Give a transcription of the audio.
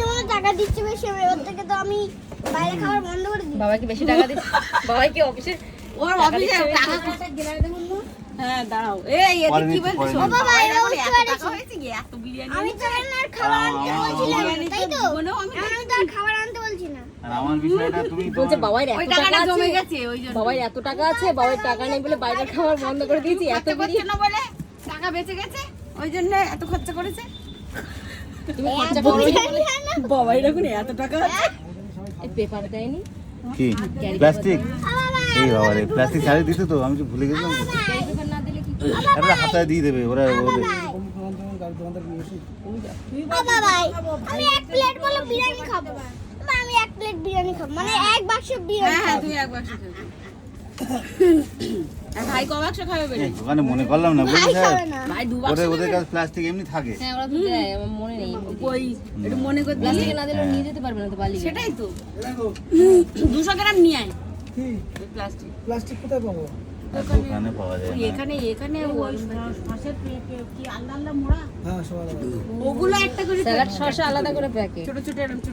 সময় টাকা দিচ্ছে বেশি, এবার থেকে তো আমি বাইরে খাবার বন্ধ করে দিই। বাবা কি বেশি টাকা দিচ্ছে? বাবা কি অফিসে ওর অফিসে টাকা হ্যাঁ দাঁড়াও এই এটা কি বলছিস ও বাবা, এবার বুঝতে টাকা পেরেছি। হয়েছে কি এত বিরিয়ানি আমি তো আর খাবার আনতে বলছিলাম না, তাই তো? জীবনেও আমি আমি তো আর খাবার আনতে বলছি না। আর আমার বিষয়টা তুমি বলছে বাবার ওই এত টাকা টাকাটা আছে, জমে গেছে ওই জন্য বাবার এত টাকা আছে, বাবার টাকা নেই বলে বাইরের খাবার বন্ধ করে দিয়েছি, এত খরচা করছে বেরিয়ে না বলে টাকা বেঁচে গেছে ওই জন্য এত খরচা করেছে তুমি খরচা এত করছো বিরিয়ানি আনো। বাবা এরকম এত টাকা আছে এই পেপার দেয়নি, কি প্লাস্টিক? ও বাবা, এই বাবা রে, প্লাস্টিক ছাড়িয়ে দিতে তো, আমি তো ভুলে গেছিলাম তো। এই পেপার না দিলে কি আরে হাতায় দিয়ে দেবে ওরা ওদের। ও বাবা, আমি এক প্লেট বলে বিরিয়ানি খাবো। বাবা, আমি এক প্লেট বিরিয়ানি খাবো, মানে এক বাক্স বিরিয়ানি হ্যাঁ হ্যাঁ খাবো। তুই এক বাক্স খাবি আর ভাই ক বাক্স খাবে বেরে এই দোকানে মনে করলাম না, বুঝলি ভাই খাবে স্যার? না। ভাই দু বাক্স ওদের ওদের কাছে প্লাস্টিক এমনি থাকে। হ্যাঁ ওরা তো দেয়, আমার মনে নেই। ওই একটু মনে করে দিলি প্লাস্টিকে না দিলে নিয়ে যেতে পারবে না তো বালি। সেটাই তো 200 গ্রাম নিয়ে আয় ওই প্লাস্টিক প্লাস্টিক কোথায় পাবো? আর দোকানে পাওয়া যায় ওই না। এখানে এখানে হ্যাঁ সবাই ওগুলো একটা করে স্যালাড শসা আলাদা করে প্যাকেট। ছোট ছোট এরকম